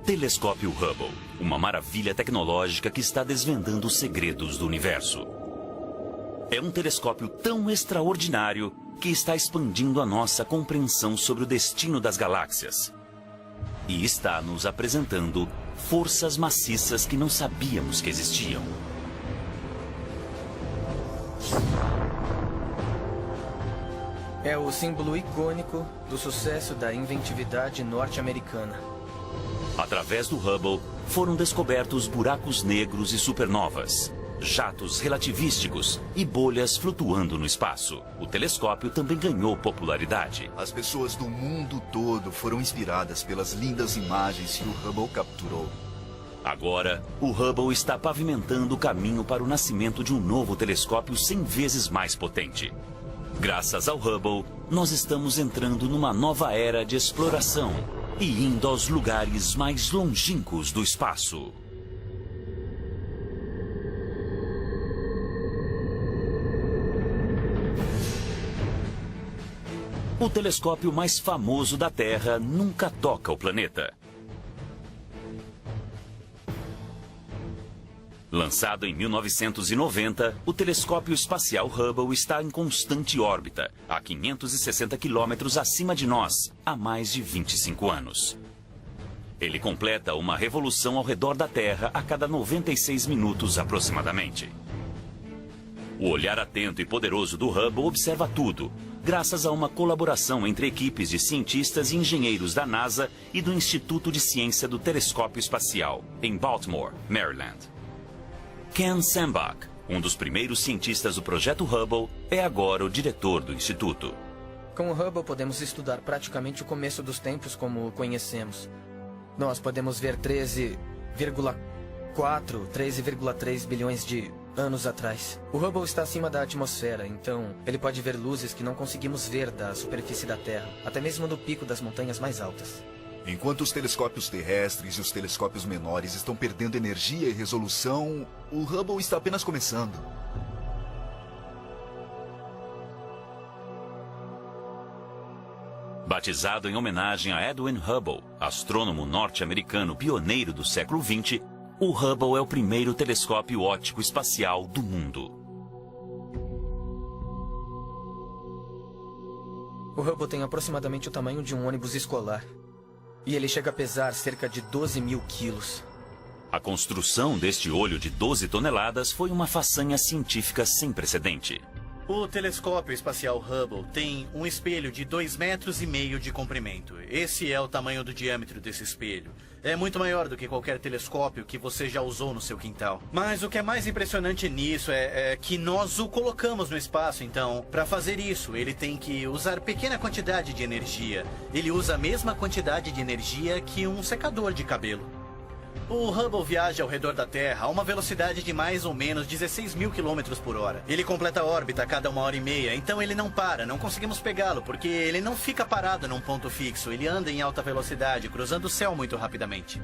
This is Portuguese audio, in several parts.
Telescópio Hubble, uma maravilha tecnológica que está desvendando os segredos do universo. É um telescópio tão extraordinário que está expandindo a nossa compreensão sobre o destino das galáxias. E está nos apresentando forças maciças que não sabíamos que existiam. É o símbolo icônico do sucesso da inventividade norte-americana. Através do Hubble, foram descobertos buracos negros e supernovas, jatos relativísticos e bolhas flutuando no espaço. O telescópio também ganhou popularidade. As pessoas do mundo todo foram inspiradas pelas lindas imagens que o Hubble capturou. Agora, o Hubble está pavimentando o caminho para o nascimento de um novo telescópio 100 vezes mais potente. Graças ao Hubble, nós estamos entrando numa nova era de exploração e indo aos lugares mais longínquos do espaço. O telescópio mais famoso da Terra nunca toca o planeta. Lançado em 1990, o telescópio espacial Hubble está em constante órbita, a 560 quilômetros acima de nós, há mais de 25 anos. Ele completa uma revolução ao redor da Terra a cada 96 minutos aproximadamente. O olhar atento e poderoso do Hubble observa tudo, graças a uma colaboração entre equipes de cientistas e engenheiros da NASA e do Instituto de Ciência do Telescópio Espacial, em Baltimore, Maryland. Ken Sembach, um dos primeiros cientistas do projeto Hubble, é agora o diretor do instituto. Com o Hubble podemos estudar praticamente o começo dos tempos como o conhecemos. Nós podemos ver 13,3 bilhões de anos atrás. O Hubble está acima da atmosfera, então ele pode ver luzes que não conseguimos ver da superfície da Terra, até mesmo do pico das montanhas mais altas. Enquanto os telescópios terrestres e os telescópios menores estão perdendo energia e resolução, o Hubble está apenas começando. Batizado em homenagem a Edwin Hubble, astrônomo norte-americano pioneiro do século XX, o Hubble é o primeiro telescópio óptico espacial do mundo. O Hubble tem aproximadamente o tamanho de um ônibus escolar. E ele chega a pesar cerca de 12 mil quilos. A construção deste olho de 12 toneladas foi uma façanha científica sem precedente. O telescópio espacial Hubble tem um espelho de 2,5 metros de comprimento. Esse é o tamanho do diâmetro desse espelho. É muito maior do que qualquer telescópio que você já usou no seu quintal. Mas o que é mais impressionante nisso é que nós o colocamos no espaço, então, para fazer isso, ele tem que usar pequena quantidade de energia. Ele usa a mesma quantidade de energia que um secador de cabelo. O Hubble viaja ao redor da Terra a uma velocidade de mais ou menos 16 mil quilômetros por hora. Ele completa a órbita a cada 1h30, então ele não para, não conseguimos pegá-lo, porque ele não fica parado num ponto fixo, ele anda em alta velocidade, cruzando o céu muito rapidamente.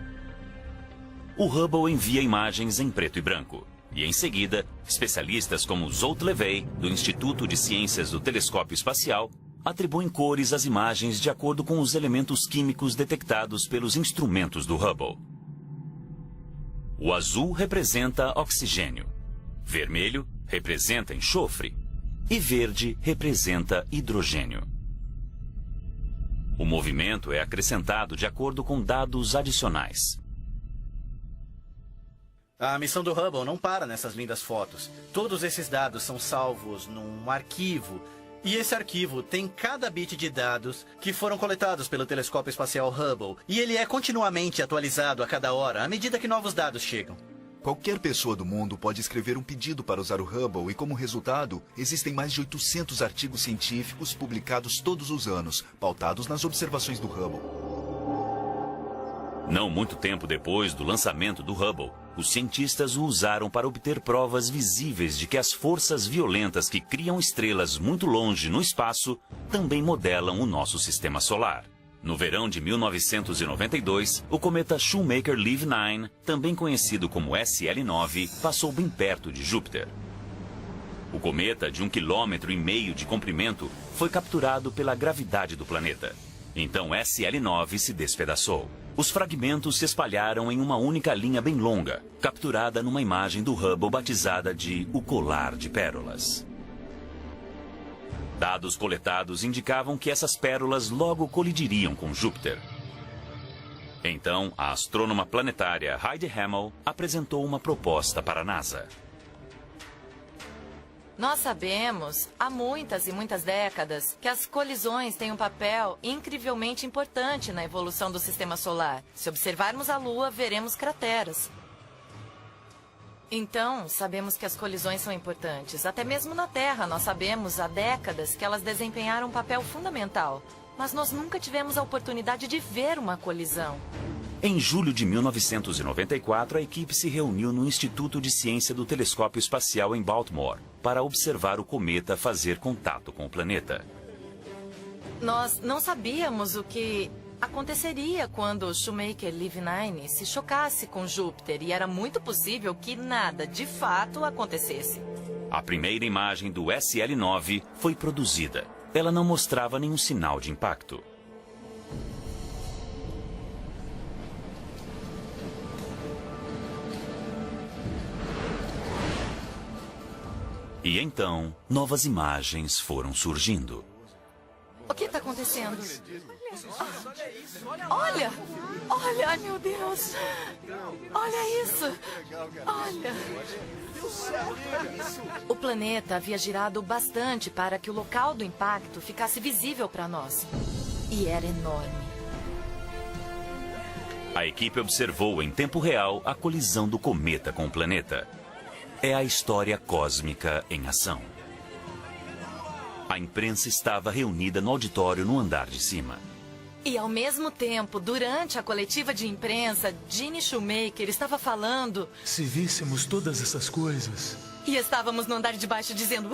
O Hubble envia imagens em preto e branco. E em seguida, especialistas como Zolt Levey, do Instituto de Ciências do Telescópio Espacial, atribuem cores às imagens de acordo com os elementos químicos detectados pelos instrumentos do Hubble. O azul representa oxigênio, vermelho representa enxofre e verde representa hidrogênio. O movimento é acrescentado de acordo com dados adicionais. A missão do Hubble não para nessas lindas fotos. Todos esses dados são salvos num arquivo. E esse arquivo tem cada bit de dados que foram coletados pelo telescópio espacial Hubble. E ele é continuamente atualizado a cada hora, à medida que novos dados chegam. Qualquer pessoa do mundo pode escrever um pedido para usar o Hubble e, como resultado, existem mais de 800 artigos científicos publicados todos os anos, pautados nas observações do Hubble. Não muito tempo depois do lançamento do Hubble, os cientistas o usaram para obter provas visíveis de que as forças violentas que criam estrelas muito longe no espaço também modelam o nosso sistema solar. No verão de 1992, o cometa Shoemaker-Levy 9, também conhecido como SL9, passou bem perto de Júpiter. O cometa, de 1,5 km de comprimento, foi capturado pela gravidade do planeta. Então SL9 se despedaçou. Os fragmentos se espalharam em uma única linha bem longa, capturada numa imagem do Hubble batizada de O Colar de Pérolas. Dados coletados indicavam que essas pérolas logo colidiriam com Júpiter. Então, a astrônoma planetária Heidi Hammel apresentou uma proposta para a NASA. Nós sabemos, há muitas e muitas décadas, que as colisões têm um papel incrivelmente importante na evolução do sistema solar. Se observarmos a Lua, veremos crateras. Então, sabemos que as colisões são importantes. Até mesmo na Terra, nós sabemos há décadas que elas desempenharam um papel fundamental. Mas nós nunca tivemos a oportunidade de ver uma colisão. Em julho de 1994, a equipe se reuniu no Instituto de Ciência do Telescópio Espacial em Baltimore para observar o cometa fazer contato com o planeta. Nós não sabíamos o que aconteceria quando Shoemaker-Levine se chocasse com Júpiter e era muito possível que nada de fato acontecesse. A primeira imagem do SL-9 foi produzida. Ela não mostrava nenhum sinal de impacto. E então, novas imagens foram surgindo. O que está acontecendo? Olha! Olha, ai meu Deus! Olha isso! Olha! O planeta havia girado bastante para que o local do impacto ficasse visível para nós. E era enorme. A equipe observou em tempo real a colisão do cometa com o planeta. É a história cósmica em ação. A imprensa estava reunida no auditório no andar de cima. E ao mesmo tempo, durante a coletiva de imprensa, Gene Shoemaker estava falando... Se víssemos todas essas coisas... E estávamos no andar de baixo dizendo,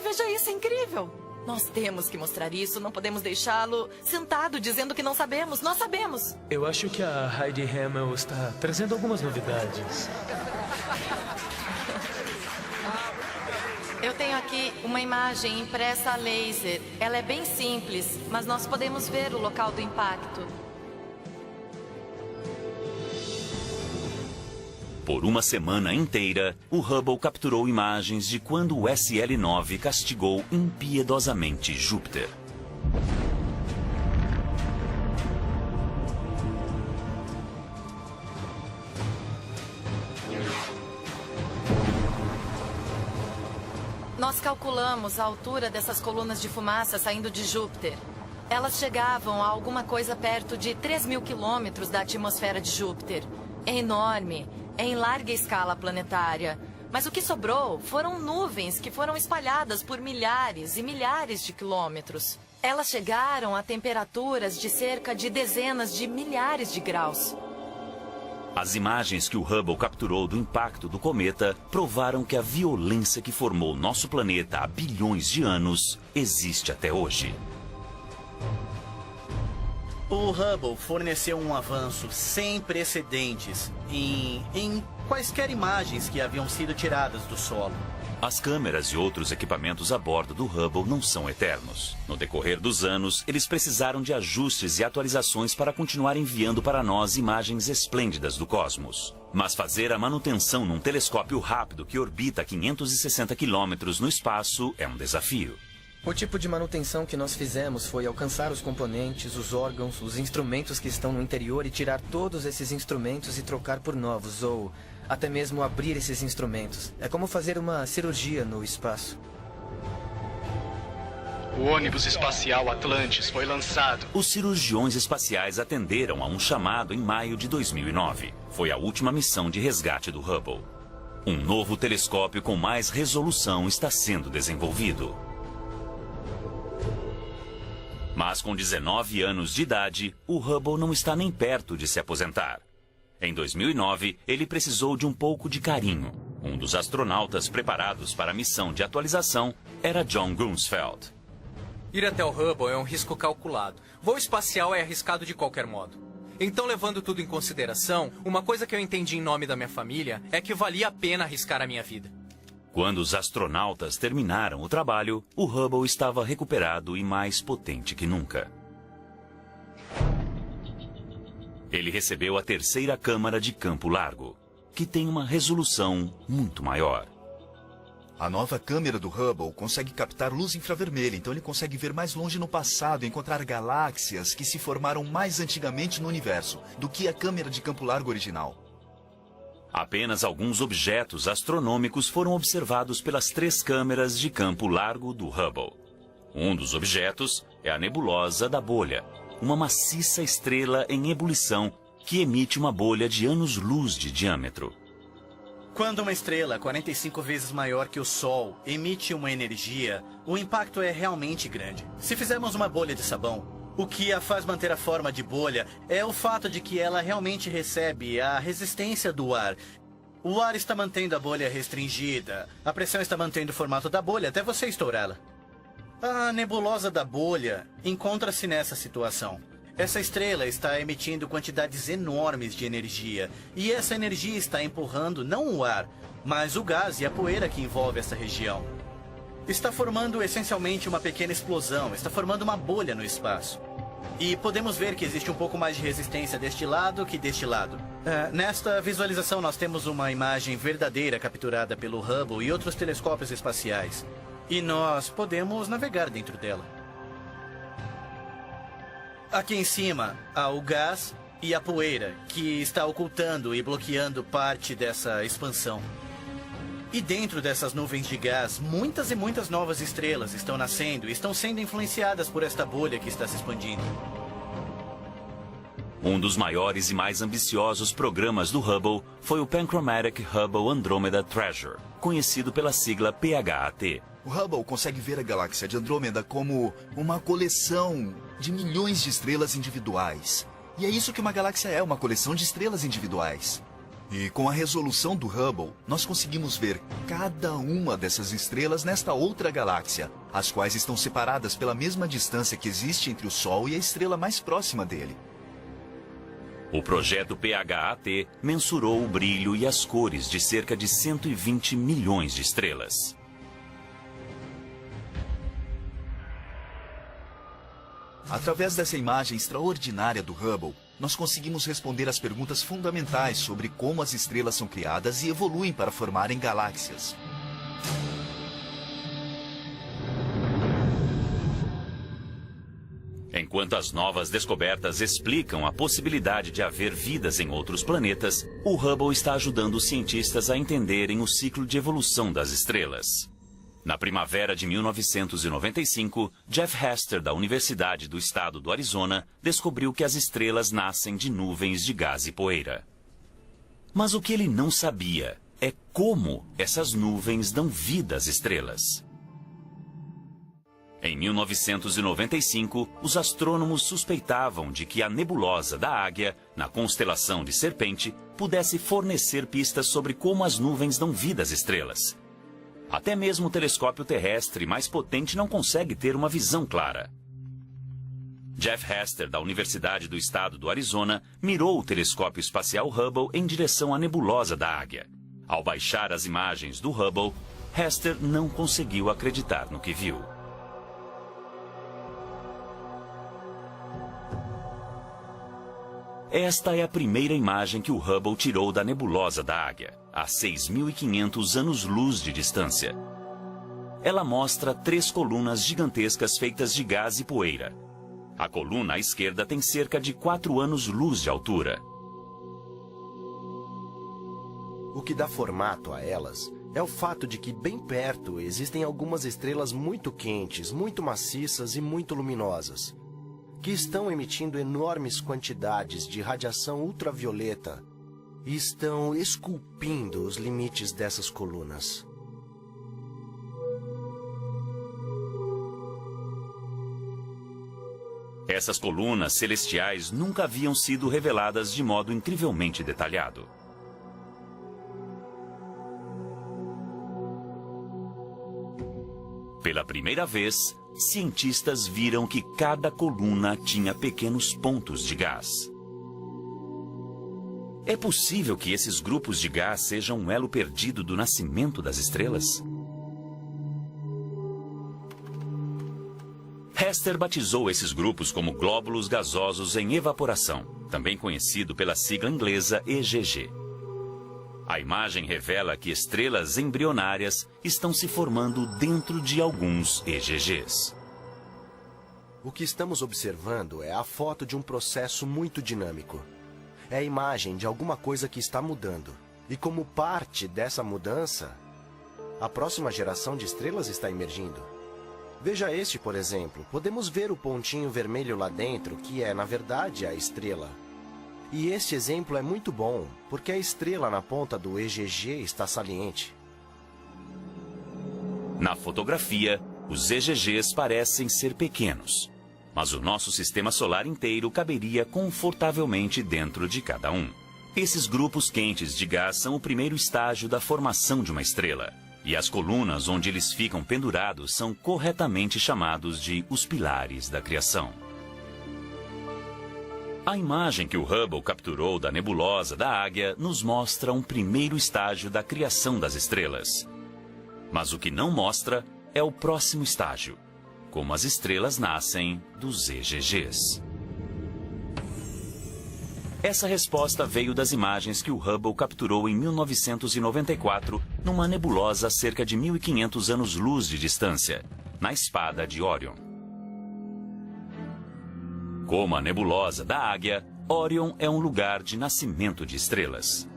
veja isso, é incrível. Nós temos que mostrar isso, não podemos deixá-lo sentado dizendo que não sabemos, nós sabemos. Eu acho que a Heidi Hammel está trazendo algumas novidades. Eu tenho aqui uma imagem impressa a laser. Ela é bem simples, mas nós podemos ver o local do impacto. Por uma semana inteira, o Hubble capturou imagens de quando o SL-9 castigou impiedosamente Júpiter. Nós calculamos a altura dessas colunas de fumaça saindo de Júpiter. Elas chegavam a alguma coisa perto de 3.000 quilômetros da atmosfera de Júpiter. É enorme, é em larga escala planetária. Mas o que sobrou foram nuvens que foram espalhadas por milhares e milhares de quilômetros. Elas chegaram a temperaturas de cerca de dezenas de milhares de graus. As imagens que o Hubble capturou do impacto do cometa provaram que a violência que formou nosso planeta há bilhões de anos existe até hoje. O Hubble forneceu um avanço sem precedentes em quaisquer imagens que haviam sido tiradas do solo. As câmeras e outros equipamentos a bordo do Hubble não são eternos. No decorrer dos anos, eles precisaram de ajustes e atualizações para continuar enviando para nós imagens esplêndidas do cosmos. Mas fazer a manutenção num telescópio rápido que orbita a 560 quilômetros no espaço é um desafio. O tipo de manutenção que nós fizemos foi alcançar os componentes, os órgãos, os instrumentos que estão no interior e tirar todos esses instrumentos e trocar por novos, ou até mesmo abrir esses instrumentos. É como fazer uma cirurgia no espaço. O ônibus espacial Atlantis foi lançado. Os cirurgiões espaciais atenderam a um chamado em maio de 2009. Foi a última missão de resgate do Hubble. Um novo telescópio com mais resolução está sendo desenvolvido. Mas com 19 anos de idade, o Hubble não está nem perto de se aposentar. Em 2009, ele precisou de um pouco de carinho. Um dos astronautas preparados para a missão de atualização era John Grunsfeld. Ir até o Hubble é um risco calculado. Voo espacial é arriscado de qualquer modo. Então, levando tudo em consideração, uma coisa que eu entendi em nome da minha família é que valia a pena arriscar a minha vida. Quando os astronautas terminaram o trabalho, o Hubble estava recuperado e mais potente que nunca. Ele recebeu a terceira câmara de campo largo, que tem uma resolução muito maior. A nova câmera do Hubble consegue captar luz infravermelha, então ele consegue ver mais longe no passado e encontrar galáxias que se formaram mais antigamente no universo do que a câmera de campo largo original. Apenas alguns objetos astronômicos foram observados pelas 3 câmeras de campo largo do Hubble. Um dos objetos é a nebulosa da bolha, uma maciça estrela em ebulição que emite uma bolha de anos-luz de diâmetro. Quando uma estrela 45 vezes maior que o Sol emite uma energia, o impacto é realmente grande. Se fizermos uma bolha de sabão, o que a faz manter a forma de bolha é o fato de que ela realmente recebe a resistência do ar. O ar está mantendo a bolha restringida, a pressão está mantendo o formato da bolha até você estourá-la. A nebulosa da bolha encontra-se nessa situação. Essa estrela está emitindo quantidades enormes de energia, e essa energia está empurrando não o ar, mas o gás e a poeira que envolve essa região. Está formando essencialmente uma pequena explosão, está formando uma bolha no espaço. E podemos ver que existe um pouco mais de resistência deste lado que deste lado. Nesta visualização nós temos uma imagem verdadeira capturada pelo Hubble e outros telescópios espaciais. E nós podemos navegar dentro dela. Aqui em cima há o gás e a poeira, que está ocultando e bloqueando parte dessa expansão. E dentro dessas nuvens de gás, muitas e muitas novas estrelas estão nascendo e estão sendo influenciadas por esta bolha que está se expandindo. Um dos maiores e mais ambiciosos programas do Hubble foi o Panchromatic Hubble Andromeda Treasure, conhecido pela sigla PHAT. O Hubble consegue ver a galáxia de Andrômeda como uma coleção de milhões de estrelas individuais. E é isso que uma galáxia é, uma coleção de estrelas individuais. E com a resolução do Hubble, nós conseguimos ver cada uma dessas estrelas nesta outra galáxia, as quais estão separadas pela mesma distância que existe entre o Sol e a estrela mais próxima dele. O projeto PHAT mensurou o brilho e as cores de cerca de 120 milhões de estrelas. Através dessa imagem extraordinária do Hubble, nós conseguimos responder às perguntas fundamentais sobre como as estrelas são criadas e evoluem para formarem galáxias. Enquanto as novas descobertas explicam a possibilidade de haver vidas em outros planetas, o Hubble está ajudando os cientistas a entenderem o ciclo de evolução das estrelas. Na primavera de 1995, Jeff Hester, da Universidade do Estado do Arizona, descobriu que as estrelas nascem de nuvens de gás e poeira. Mas o que ele não sabia é como essas nuvens dão vida às estrelas. Em 1995, os astrônomos suspeitavam de que a nebulosa da Águia, na constelação de Serpente, pudesse fornecer pistas sobre como as nuvens dão vida às estrelas. Até mesmo o telescópio terrestre mais potente não consegue ter uma visão clara. Jeff Hester, da Universidade do Estado do Arizona, mirou o telescópio espacial Hubble em direção à nebulosa da Águia. Ao baixar as imagens do Hubble, Hester não conseguiu acreditar no que viu. Esta é a primeira imagem que o Hubble tirou da nebulosa da Águia, a 6.500 anos-luz de distância. Ela mostra 3 colunas gigantescas feitas de gás e poeira. A coluna à esquerda tem cerca de 4 anos-luz de altura. O que dá formato a elas é o fato de que bem perto existem algumas estrelas muito quentes, muito maciças e muito luminosas, que estão emitindo enormes quantidades de radiação ultravioleta e estão esculpindo os limites dessas colunas. Essas colunas celestiais nunca haviam sido reveladas de modo incrivelmente detalhado. Pela primeira vez, cientistas viram que cada coluna tinha pequenos pontos de gás. É possível que esses grupos de gás sejam um elo perdido do nascimento das estrelas? Hester batizou esses grupos como glóbulos gasosos em evaporação, também conhecido pela sigla inglesa EGG. A imagem revela que estrelas embrionárias estão se formando dentro de alguns EGGs. O que estamos observando é a foto de um processo muito dinâmico. É a imagem de alguma coisa que está mudando. E como parte dessa mudança, a próxima geração de estrelas está emergindo. Veja este, por exemplo. Podemos ver o pontinho vermelho lá dentro, que é, na verdade, a estrela. E este exemplo é muito bom, porque a estrela na ponta do EGG está saliente. Na fotografia, os EGGs parecem ser pequenos, mas o nosso sistema solar inteiro caberia confortavelmente dentro de cada um. Esses grupos quentes de gás são o primeiro estágio da formação de uma estrela, e as colunas onde eles ficam pendurados são corretamente chamados de os pilares da criação. A imagem que o Hubble capturou da nebulosa da Águia nos mostra um primeiro estágio da criação das estrelas. Mas o que não mostra é o próximo estágio, como as estrelas nascem dos EGGs. Essa resposta veio das imagens que o Hubble capturou em 1994 numa nebulosa a cerca de 1.500 anos-luz de distância, na espada de Órion. Como a nebulosa da Águia, Órion é um lugar de nascimento de estrelas.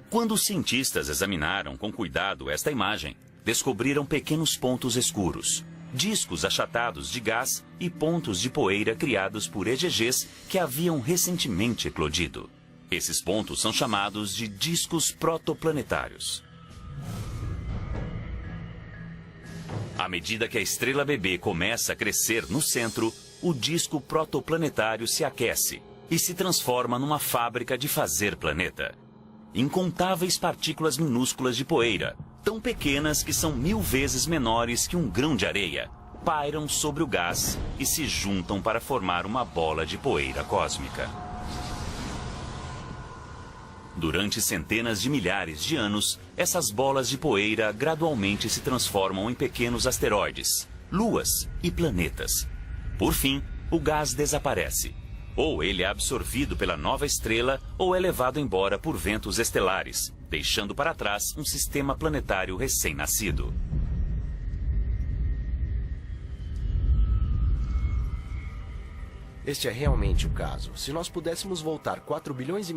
Quando os cientistas examinaram com cuidado esta imagem, descobriram pequenos pontos escuros, discos achatados de gás e pontos de poeira criados por EGGs que haviam recentemente eclodido. Esses pontos são chamados de discos protoplanetários. À medida que a estrela bebê começa a crescer no centro, o disco protoplanetário se aquece e se transforma numa fábrica de fazer planeta. Incontáveis partículas minúsculas de poeira, tão pequenas que são 1000 vezes menores que um grão de areia, pairam sobre o gás e se juntam para formar uma bola de poeira cósmica. Durante centenas de milhares de anos, essas bolas de poeira gradualmente se transformam em pequenos asteroides, luas e planetas. Por fim, o gás desaparece. Ou ele é absorvido pela nova estrela ou é levado embora por ventos estelares, deixando para trás um sistema planetário recém-nascido. Este é realmente o caso. Se nós pudéssemos voltar 4,5 bilhões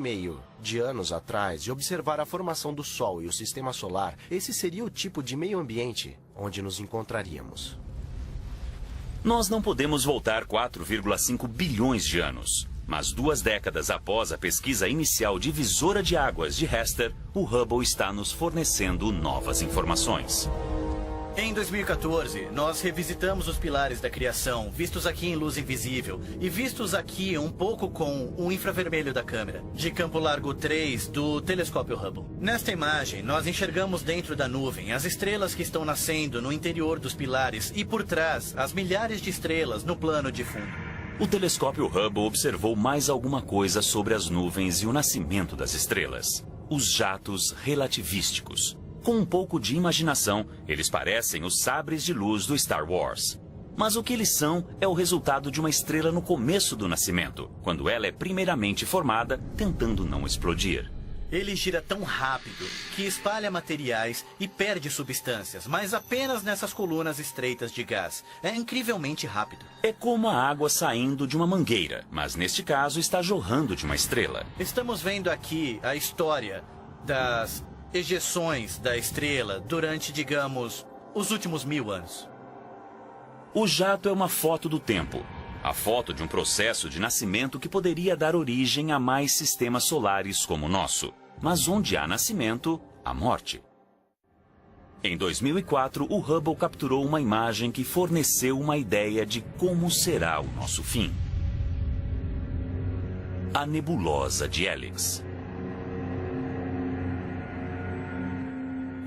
de anos atrás e observar a formação do Sol e o Sistema Solar, esse seria o tipo de meio ambiente onde nos encontraríamos. Nós não podemos voltar 4,5 bilhões de anos, mas 2 décadas após a pesquisa inicial divisora de águas de Hester, o Hubble está nos fornecendo novas informações. Em 2014, nós revisitamos os pilares da criação, vistos aqui em luz invisível e vistos aqui um pouco com o infravermelho da câmera, de campo largo 3 do telescópio Hubble. Nesta imagem, nós enxergamos dentro da nuvem as estrelas que estão nascendo no interior dos pilares e por trás as milhares de estrelas no plano de fundo. O telescópio Hubble observou mais alguma coisa sobre as nuvens e o nascimento das estrelas: os jatos relativísticos. Com um pouco de imaginação, eles parecem os sabres de luz do Star Wars. Mas o que eles são é o resultado de uma estrela no começo do nascimento, quando ela é primeiramente formada, tentando não explodir. Ele gira tão rápido que espalha materiais e perde substâncias, mas apenas nessas colunas estreitas de gás. É incrivelmente rápido. É como a água saindo de uma mangueira, mas neste caso está jorrando de uma estrela. Estamos vendo aqui a história das ejeções da estrela durante, digamos, os últimos 1000 anos. O jato é uma foto do tempo. A foto de um processo de nascimento que poderia dar origem a mais sistemas solares como o nosso. Mas onde há nascimento, há morte. Em 2004, o Hubble capturou uma imagem que forneceu uma ideia de como será o nosso fim. A nebulosa de Helix.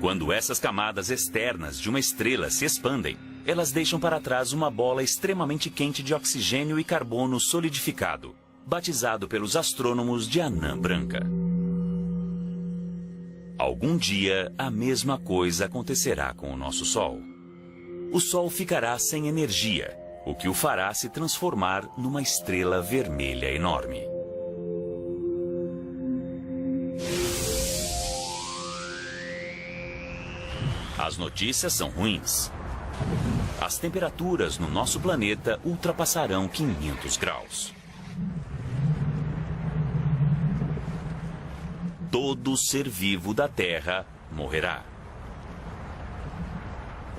Quando essas camadas externas de uma estrela se expandem, elas deixam para trás uma bola extremamente quente de oxigênio e carbono solidificado, batizado pelos astrônomos de anã branca. Algum dia, a mesma coisa acontecerá com o nosso Sol. O Sol ficará sem energia, o que o fará se transformar numa estrela vermelha enorme. As notícias são ruins. As temperaturas no nosso planeta ultrapassarão 500 graus. Todo ser vivo da Terra morrerá.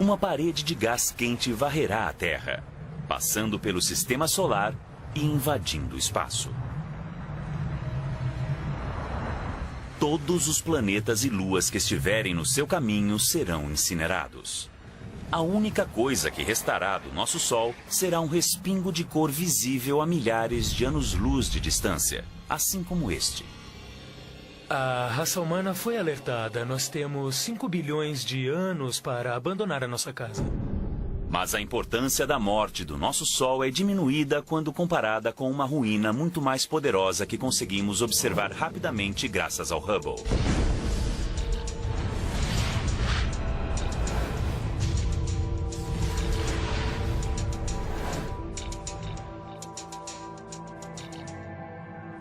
Uma parede de gás quente varrerá a Terra, passando pelo sistema solar e invadindo o espaço. Todos os planetas e luas que estiverem no seu caminho serão incinerados. A única coisa que restará do nosso Sol será um respingo de cor visível a milhares de anos-luz de distância, assim como este. A raça humana foi alertada. Nós temos 5 bilhões de anos para abandonar a nossa casa. Mas a importância da morte do nosso Sol é diminuída quando comparada com uma ruína muito mais poderosa que conseguimos observar rapidamente graças ao Hubble.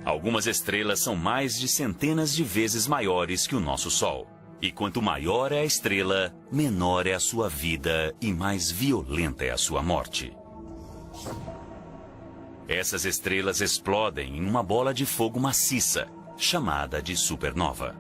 Algumas estrelas são mais de centenas de vezes maiores que o nosso Sol. E quanto maior é a estrela, menor é a sua vida e mais violenta é a sua morte. Essas estrelas explodem em uma bola de fogo maciça, chamada de supernova.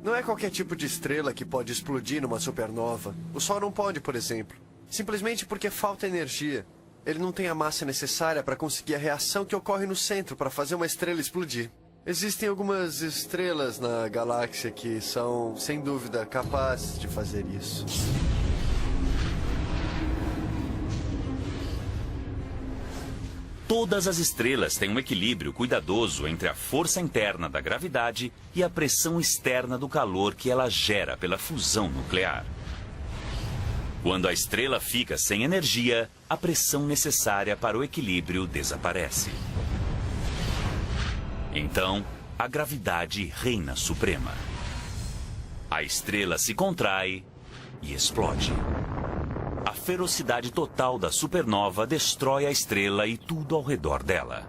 Não é qualquer tipo de estrela que pode explodir numa supernova. O Sol não pode, por exemplo. Simplesmente porque falta energia. Ele não tem a massa necessária para conseguir a reação que ocorre no centro para fazer uma estrela explodir. Existem algumas estrelas na galáxia que são, sem dúvida, capazes de fazer isso. Todas as estrelas têm um equilíbrio cuidadoso entre a força interna da gravidade e a pressão externa do calor que ela gera pela fusão nuclear. Quando a estrela fica sem energia, a pressão necessária para o equilíbrio desaparece. Então, a gravidade reina suprema. A estrela se contrai e explode. A ferocidade total da supernova destrói a estrela e tudo ao redor dela.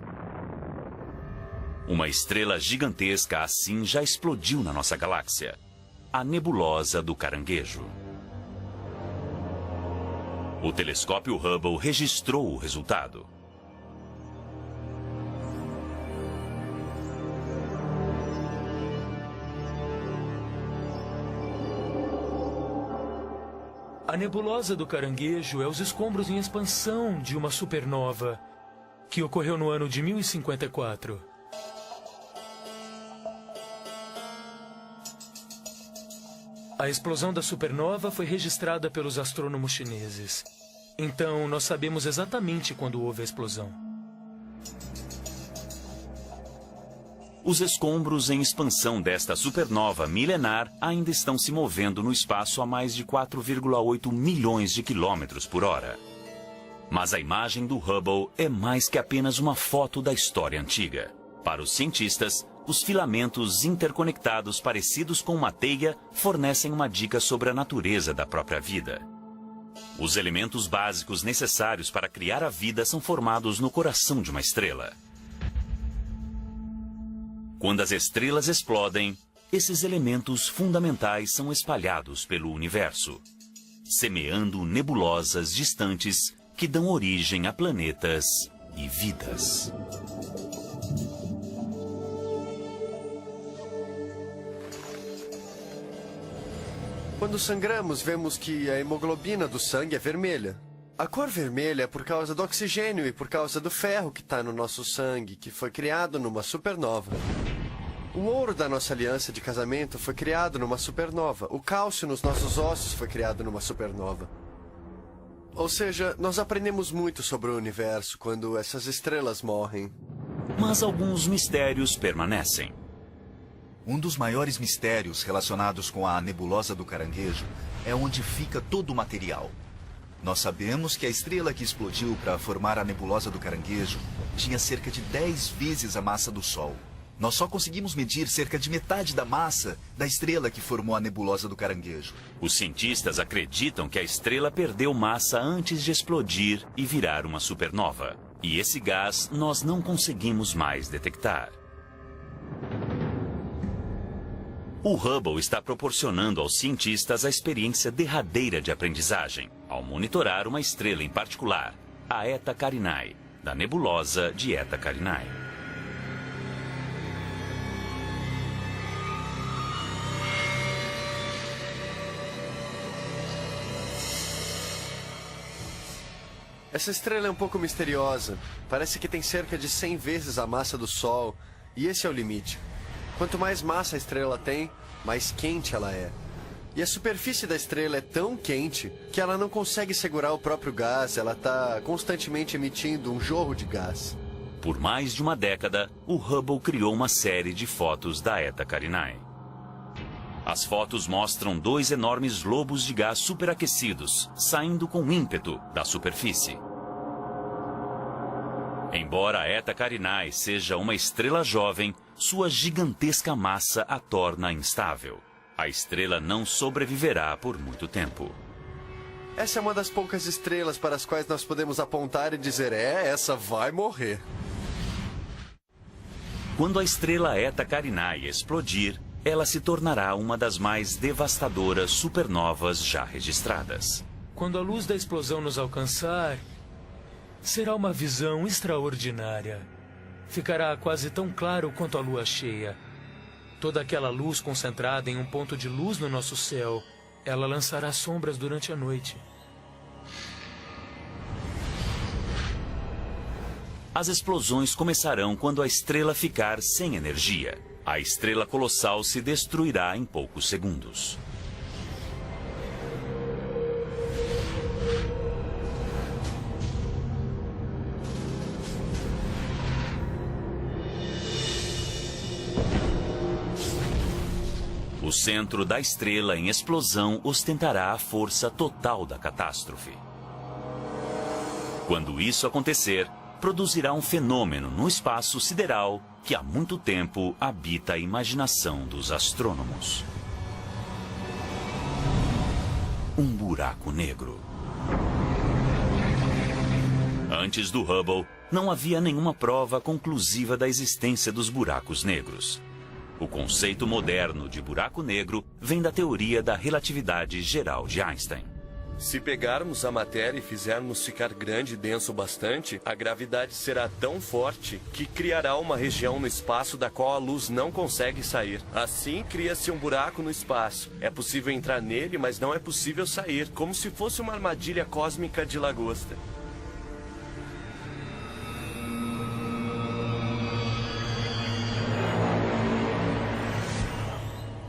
Uma estrela gigantesca assim já explodiu na nossa galáxia, a nebulosa do Caranguejo. O telescópio Hubble registrou o resultado. A nebulosa do Caranguejo é os escombros em expansão de uma supernova que ocorreu no ano de 1054. A explosão da supernova foi registrada pelos astrônomos chineses. Então, nós sabemos exatamente quando houve a explosão. Os escombros em expansão desta supernova milenar ainda estão se movendo no espaço a mais de 4,8 milhões de quilômetros por hora. Mas a imagem do Hubble é mais que apenas uma foto da história antiga. Para os cientistas, os filamentos interconectados parecidos com uma teia fornecem uma dica sobre a natureza da própria vida. Os elementos básicos necessários para criar a vida são formados no coração de uma estrela. Quando as estrelas explodem, esses elementos fundamentais são espalhados pelo universo, semeando nebulosas distantes que dão origem a planetas e vidas. Quando sangramos, vemos que a hemoglobina do sangue é vermelha. A cor vermelha é por causa do oxigênio e por causa do ferro que está no nosso sangue, que foi criado numa supernova. O ouro da nossa aliança de casamento foi criado numa supernova. O cálcio nos nossos ossos foi criado numa supernova. Ou seja, nós aprendemos muito sobre o universo quando essas estrelas morrem. Mas alguns mistérios permanecem. Um dos maiores mistérios relacionados com a nebulosa do Caranguejo é onde fica todo o material. Nós sabemos que a estrela que explodiu para formar a nebulosa do Caranguejo tinha cerca de 10 vezes a massa do Sol. Nós só conseguimos medir cerca de metade da massa da estrela que formou a nebulosa do Caranguejo. Os cientistas acreditam que a estrela perdeu massa antes de explodir e virar uma supernova. E esse gás nós não conseguimos mais detectar. O Hubble está proporcionando aos cientistas a experiência derradeira de aprendizagem, ao monitorar uma estrela em particular, a Eta Carinae, da nebulosa de Eta Carinae. Essa estrela é um pouco misteriosa. Parece que tem cerca de 100 vezes a massa do Sol, e esse é o limite. Quanto mais massa a estrela tem, mais quente ela é. E a superfície da estrela é tão quente que ela não consegue segurar o próprio gás, ela está constantemente emitindo um jorro de gás. Por mais de uma década, o Hubble criou uma série de fotos da Eta Carinae. As fotos mostram 2 enormes globos de gás superaquecidos, saindo com ímpeto da superfície. Embora a Eta Carinae seja uma estrela jovem, sua gigantesca massa a torna instável. A estrela não sobreviverá por muito tempo. Essa é uma das poucas estrelas para as quais nós podemos apontar e dizer, essa vai morrer. Quando a estrela Eta Carinae explodir, ela se tornará uma das mais devastadoras supernovas já registradas. Quando a luz da explosão nos alcançar, será uma visão extraordinária. Ficará quase tão claro quanto a lua cheia. Toda aquela luz concentrada em um ponto de luz no nosso céu, ela lançará sombras durante a noite. As explosões começarão quando a estrela ficar sem energia. A estrela colossal se destruirá em poucos segundos. O centro da estrela em explosão ostentará a força total da catástrofe. Quando isso acontecer, produzirá um fenômeno no espaço sideral que há muito tempo habita a imaginação dos astrônomos. Um buraco negro. Antes do Hubble, não havia nenhuma prova conclusiva da existência dos buracos negros. O conceito moderno de buraco negro vem da teoria da relatividade geral de Einstein. Se pegarmos a matéria e fizermos ficar grande e denso bastante, a gravidade será tão forte que criará uma região no espaço da qual a luz não consegue sair. Assim, cria-se um buraco no espaço. É possível entrar nele, mas não é possível sair, como se fosse uma armadilha cósmica de lagosta.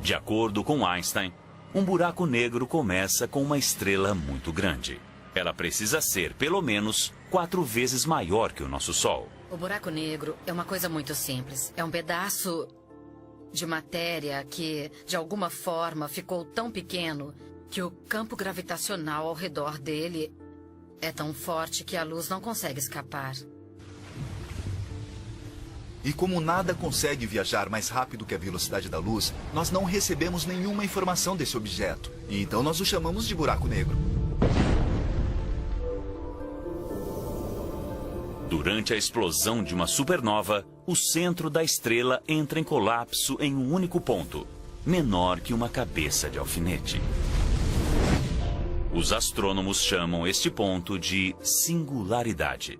De acordo com Einstein, um buraco negro começa com uma estrela muito grande. Ela precisa ser, pelo menos, 4 vezes maior que o nosso Sol. O buraco negro é uma coisa muito simples. É um pedaço de matéria que, de alguma forma, ficou tão pequeno que o campo gravitacional ao redor dele é tão forte que a luz não consegue escapar. E como nada consegue viajar mais rápido que a velocidade da luz, nós não recebemos nenhuma informação desse objeto. E então nós o chamamos de buraco negro. Durante a explosão de uma supernova, o centro da estrela entra em colapso em um único ponto, menor que uma cabeça de alfinete. Os astrônomos chamam este ponto de singularidade.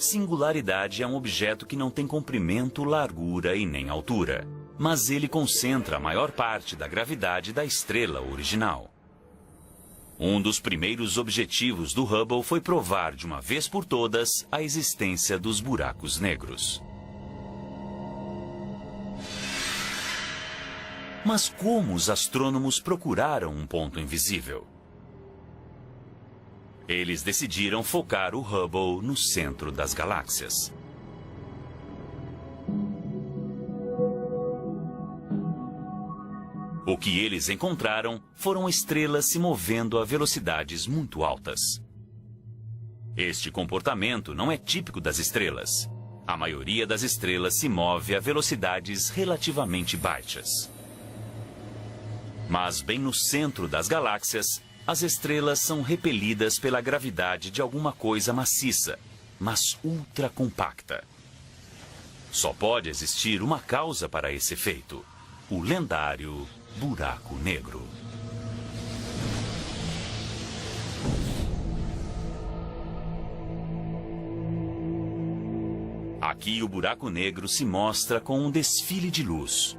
Singularidade é um objeto que não tem comprimento, largura e nem altura, mas ele concentra a maior parte da gravidade da estrela original. Um dos primeiros objetivos do Hubble foi provar de uma vez por todas a existência dos buracos negros. Mas como os astrônomos procuraram um ponto invisível? Eles decidiram focar o Hubble no centro das galáxias. O que eles encontraram foram estrelas se movendo a velocidades muito altas. Este comportamento não é típico das estrelas. A maioria das estrelas se move a velocidades relativamente baixas. Mas bem no centro das galáxias, as estrelas são repelidas pela gravidade de alguma coisa maciça, mas ultra compacta. Só pode existir uma causa para esse efeito: o lendário buraco negro. Aqui o buraco negro se mostra com um desfile de luz.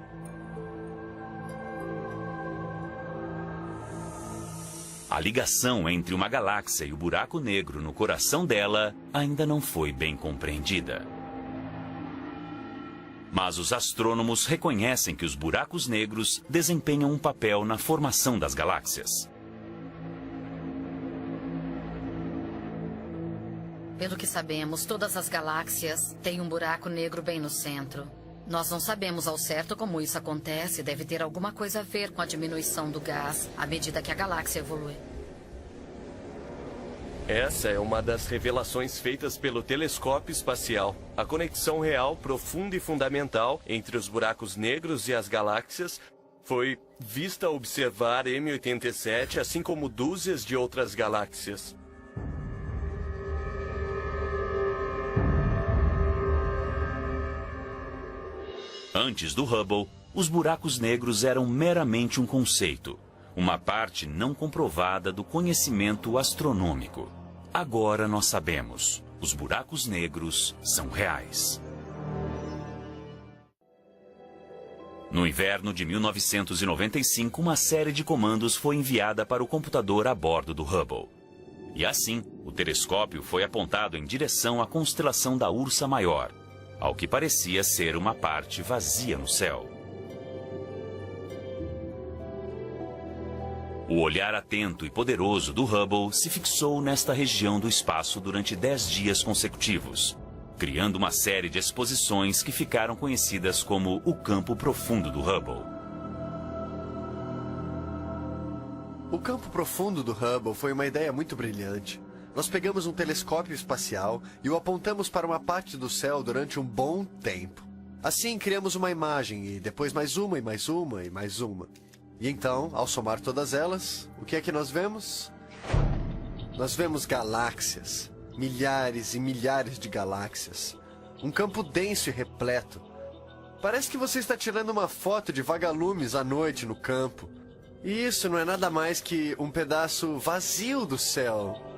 A ligação entre uma galáxia e o buraco negro no coração dela ainda não foi bem compreendida. Mas os astrônomos reconhecem que os buracos negros desempenham um papel na formação das galáxias. Pelo que sabemos, todas as galáxias têm um buraco negro bem no centro. Nós não sabemos ao certo como isso acontece. Deve ter alguma coisa a ver com a diminuição do gás à medida que a galáxia evolui. Essa é uma das revelações feitas pelo telescópio espacial. A conexão real, profunda e fundamental entre os buracos negros e as galáxias foi vista ao observar M87, assim como dúzias de outras galáxias. Antes do Hubble, os buracos negros eram meramente um conceito, uma parte não comprovada do conhecimento astronômico. Agora nós sabemos, os buracos negros são reais. No inverno de 1995, uma série de comandos foi enviada para o computador a bordo do Hubble. E assim, o telescópio foi apontado em direção à constelação da Ursa Maior, ao que parecia ser uma parte vazia no céu. O olhar atento e poderoso do Hubble se fixou nesta região do espaço durante 10 dias consecutivos, criando uma série de exposições que ficaram conhecidas como o campo profundo do Hubble. O campo profundo do Hubble foi uma ideia muito brilhante. Nós pegamos um telescópio espacial e o apontamos para uma parte do céu durante um bom tempo. Assim, criamos uma imagem e depois mais uma e mais uma e mais uma. E então, ao somar todas elas, o que é que nós vemos? Nós vemos galáxias, milhares e milhares de galáxias. Um campo denso e repleto. Parece que você está tirando uma foto de vagalumes à noite no campo. E isso não é nada mais que um pedaço vazio do céu.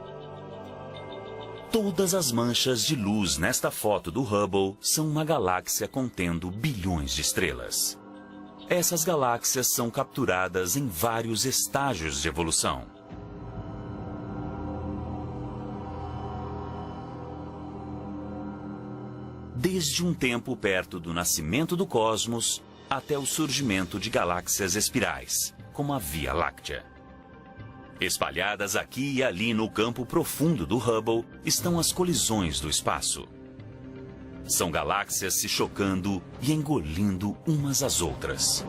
Todas as manchas de luz nesta foto do Hubble são uma galáxia contendo bilhões de estrelas. Essas galáxias são capturadas em vários estágios de evolução. Desde um tempo perto do nascimento do cosmos até o surgimento de galáxias espirais, como a Via Láctea. Espalhadas aqui e ali no campo profundo do Hubble estão as colisões do espaço. São galáxias se chocando e engolindo umas às outras.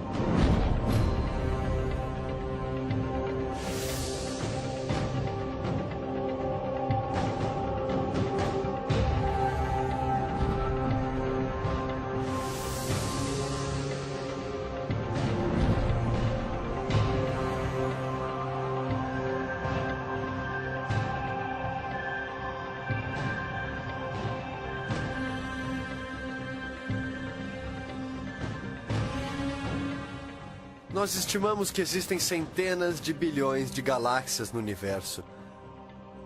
Nós estimamos que existem centenas de bilhões de galáxias no universo.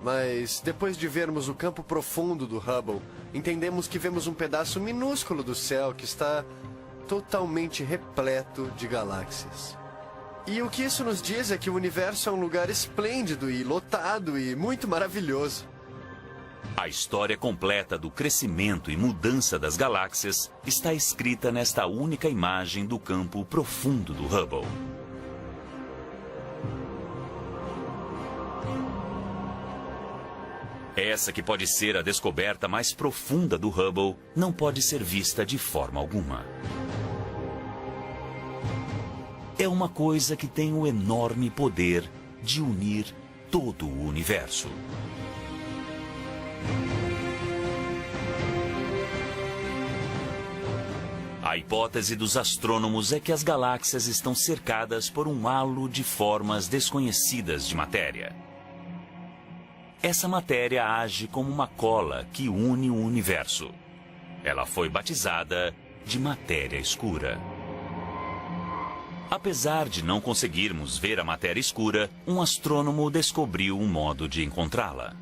Mas, depois de vermos o campo profundo do Hubble, entendemos que vemos um pedaço minúsculo do céu que está totalmente repleto de galáxias. E o que isso nos diz é que o universo é um lugar esplêndido e lotado e muito maravilhoso. A história completa do crescimento e mudança das galáxias está escrita nesta única imagem do campo profundo do Hubble. Essa que pode ser a descoberta mais profunda do Hubble não pode ser vista de forma alguma. É uma coisa que tem o enorme poder de unir todo o universo. A hipótese dos astrônomos é que as galáxias estão cercadas por um halo de formas desconhecidas de matéria. Essa matéria age como uma cola que une o universo. Ela foi batizada de matéria escura. Apesar de não conseguirmos ver a matéria escura, um astrônomo descobriu um modo de encontrá-la.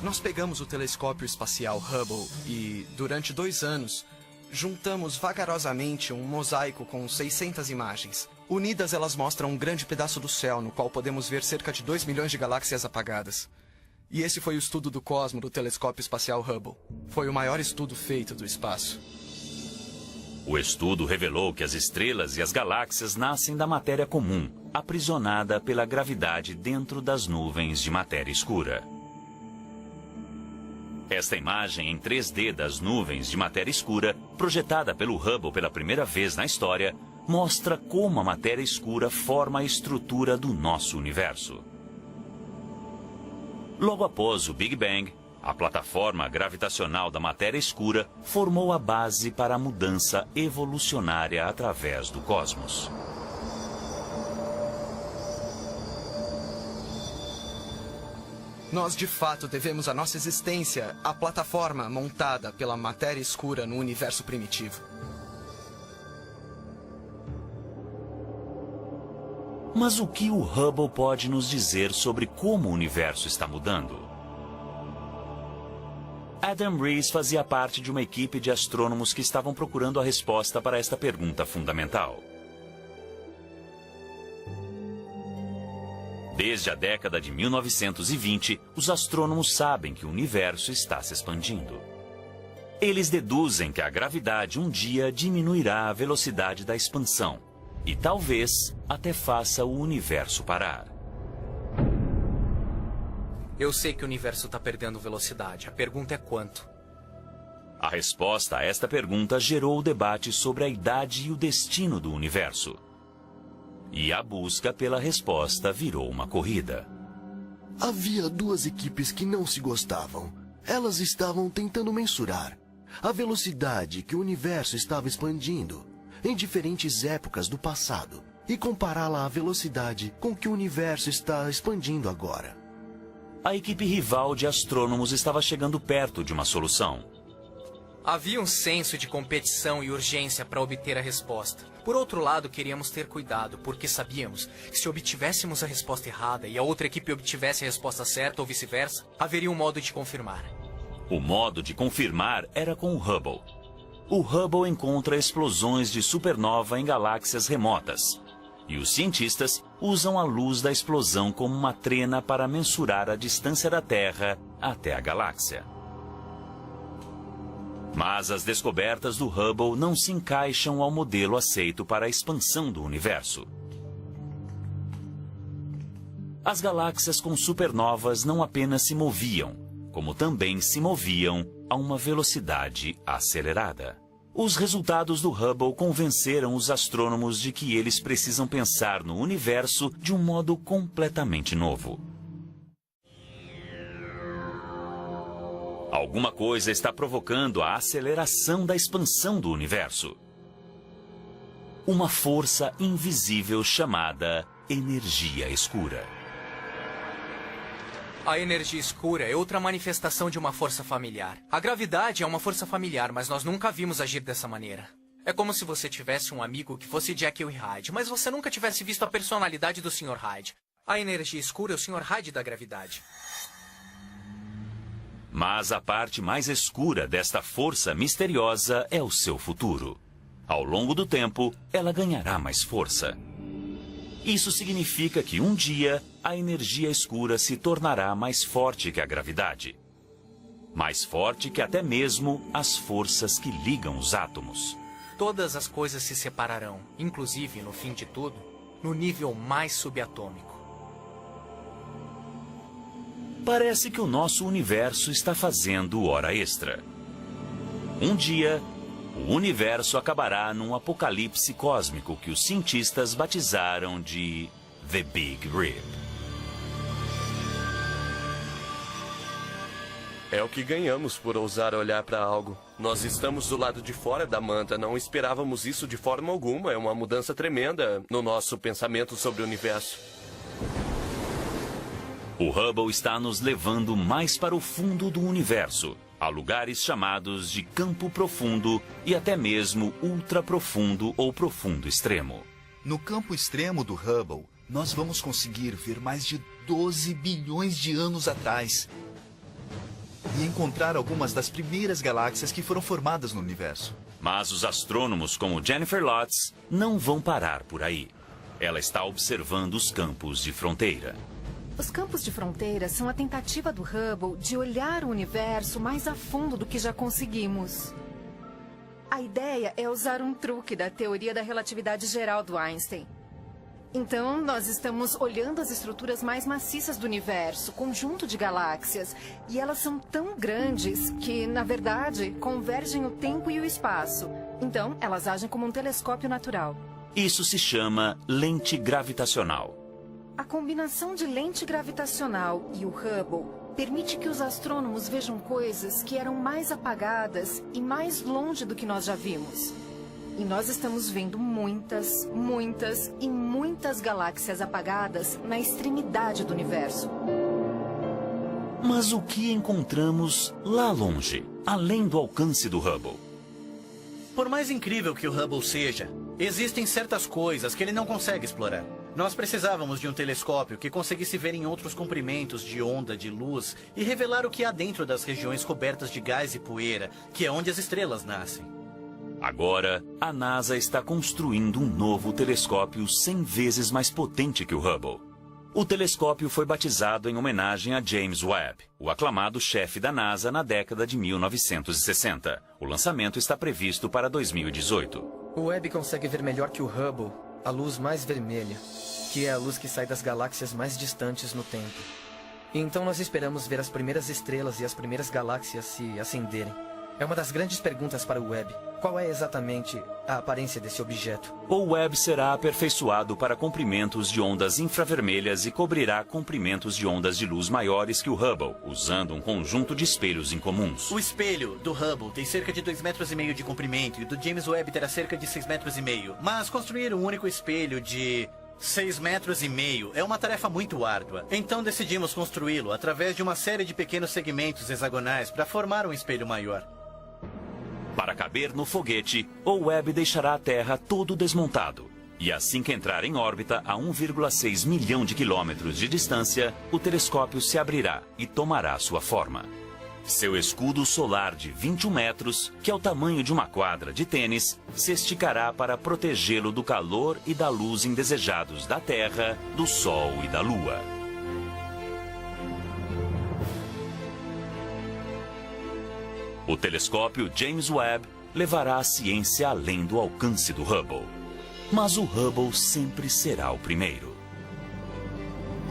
Nós pegamos o telescópio espacial Hubble e, durante 2 anos, juntamos vagarosamente um mosaico com 600 imagens. Unidas, elas mostram um grande pedaço do céu, no qual podemos ver cerca de 2 milhões de galáxias apagadas. E esse foi o estudo do cosmo do telescópio espacial Hubble. Foi o maior estudo feito do espaço. O estudo revelou que as estrelas e as galáxias nascem da matéria comum, aprisionada pela gravidade dentro das nuvens de matéria escura. Esta imagem em 3D das nuvens de matéria escura, projetada pelo Hubble pela primeira vez na história, mostra como a matéria escura forma a estrutura do nosso universo. Logo após o Big Bang, a plataforma gravitacional da matéria escura formou a base para a mudança evolucionária através do cosmos. Nós, de fato, devemos a nossa existência à plataforma montada pela matéria escura no universo primitivo. Mas o que o Hubble pode nos dizer sobre como o universo está mudando? Adam Rees fazia parte de uma equipe de astrônomos que estavam procurando a resposta para esta pergunta fundamental. Desde a década de 1920, os astrônomos sabem que o universo está se expandindo. Eles deduzem que a gravidade um dia diminuirá a velocidade da expansão e talvez até faça o universo parar. Eu sei que o universo está perdendo velocidade. A pergunta é quanto? A resposta a esta pergunta gerou o debate sobre a idade e o destino do universo. E a busca pela resposta virou uma corrida. Havia 2 equipes que não se gostavam. Elas estavam tentando mensurar a velocidade que o universo estava expandindo em diferentes épocas do passado e compará-la à velocidade com que o universo está expandindo agora. A equipe rival de astrônomos estava chegando perto de uma solução. Havia um senso de competição e urgência para obter a resposta. Por outro lado, queríamos ter cuidado, porque sabíamos que se obtivéssemos a resposta errada e a outra equipe obtivesse a resposta certa ou vice-versa, haveria um modo de confirmar. O modo de confirmar era com o Hubble. O Hubble encontra explosões de supernova em galáxias remotas. E os cientistas usam a luz da explosão como uma trena para mensurar a distância da Terra até a galáxia. Mas as descobertas do Hubble não se encaixam ao modelo aceito para a expansão do universo. As galáxias com supernovas não apenas se moviam, como também se moviam a uma velocidade acelerada. Os resultados do Hubble convenceram os astrônomos de que eles precisam pensar no universo de um modo completamente novo. Alguma coisa está provocando a aceleração da expansão do universo. Uma força invisível chamada energia escura. A energia escura é outra manifestação de uma força familiar. A gravidade é uma força familiar, mas nós nunca vimos agir dessa maneira. É como se você tivesse um amigo que fosse Jekyll e Hyde, mas você nunca tivesse visto a personalidade do Sr. Hyde. A energia escura é o Sr. Hyde da gravidade. Mas a parte mais escura desta força misteriosa é o seu futuro. Ao longo do tempo, ela ganhará mais força. Isso significa que um dia a energia escura se tornará mais forte que a gravidade. Mais forte que até mesmo as forças que ligam os átomos. Todas as coisas se separarão, inclusive, no fim de tudo, no nível mais subatômico. Parece que o nosso universo está fazendo hora extra. Um dia, o universo acabará num apocalipse cósmico que os cientistas batizaram de The Big Rip. É o que ganhamos por ousar olhar para algo. Nós estamos do lado de fora da manta, não esperávamos isso de forma alguma. É uma mudança tremenda no nosso pensamento sobre o universo. O Hubble está nos levando mais para o fundo do universo, a lugares chamados de campo profundo e até mesmo ultraprofundo ou profundo extremo. No campo extremo do Hubble, nós vamos conseguir ver mais de 12 bilhões de anos atrás e encontrar algumas das primeiras galáxias que foram formadas no universo. Mas os astrônomos como Jennifer Lotz não vão parar por aí. Ela está observando os campos de fronteira. Os campos de fronteira são a tentativa do Hubble de olhar o universo mais a fundo do que já conseguimos. A ideia é usar um truque da teoria da relatividade geral do Einstein. Então, nós estamos olhando as estruturas mais maciças do universo, conjunto de galáxias, e elas são tão grandes que, na verdade, convergem o tempo e o espaço. Então, elas agem como um telescópio natural. Isso se chama lente gravitacional. A combinação de lente gravitacional e o Hubble permite que os astrônomos vejam coisas que eram mais apagadas e mais longe do que nós já vimos. E nós estamos vendo muitas, muitas e muitas galáxias apagadas na extremidade do universo. Mas o que encontramos lá longe, além do alcance do Hubble? Por mais incrível que o Hubble seja, existem certas coisas que ele não consegue explorar. Nós precisávamos de um telescópio que conseguisse ver em outros comprimentos de onda de luz e revelar o que há dentro das regiões cobertas de gás e poeira, que é onde as estrelas nascem. Agora, a NASA está construindo um novo telescópio 100 vezes mais potente que o Hubble. O telescópio foi batizado em homenagem a James Webb, o aclamado chefe da NASA na década de 1960. O lançamento está previsto para 2018. O Webb consegue ver melhor que o Hubble a luz mais vermelha, que é a luz que sai das galáxias mais distantes no tempo. Então nós esperamos ver as primeiras estrelas e as primeiras galáxias se acenderem. É uma das grandes perguntas para o Webb. Qual é exatamente a aparência desse objeto? O Webb será aperfeiçoado para comprimentos de ondas infravermelhas e cobrirá comprimentos de ondas de luz maiores que o Hubble, usando um conjunto de espelhos incomuns. O espelho do Hubble tem cerca de 2,5 metros de comprimento e o do James Webb terá cerca de 6,5 metros. Mas construir um único espelho de 6,5 metros é uma tarefa muito árdua. Então decidimos construí-lo através de uma série de pequenos segmentos hexagonais para formar um espelho maior. Para caber no foguete, o Webb deixará a Terra todo desmontado. E assim que entrar em órbita a 1,6 milhão de quilômetros de distância, o telescópio se abrirá e tomará sua forma. Seu escudo solar de 21 metros, que é o tamanho de uma quadra de tênis, se esticará para protegê-lo do calor e da luz indesejados da Terra, do Sol e da Lua. O telescópio James Webb levará a ciência além do alcance do Hubble. Mas o Hubble sempre será o primeiro.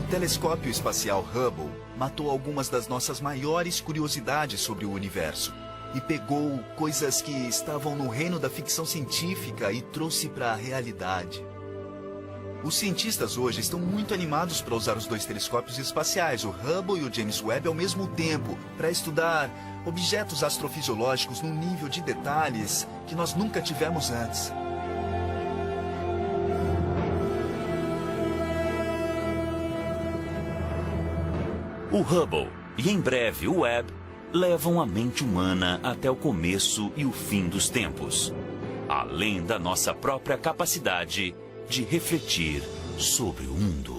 O telescópio espacial Hubble matou algumas das nossas maiores curiosidades sobre o universo e pegou coisas que estavam no reino da ficção científica e trouxe para a realidade. Os cientistas hoje estão muito animados para usar os dois telescópios espaciais, o Hubble e o James Webb, ao mesmo tempo, para estudar objetos astrofisiológicos num nível de detalhes que nós nunca tivemos antes. O Hubble e, em breve, o Webb levam a mente humana até o começo e o fim dos tempos, além da nossa própria capacidade de refletir sobre o mundo.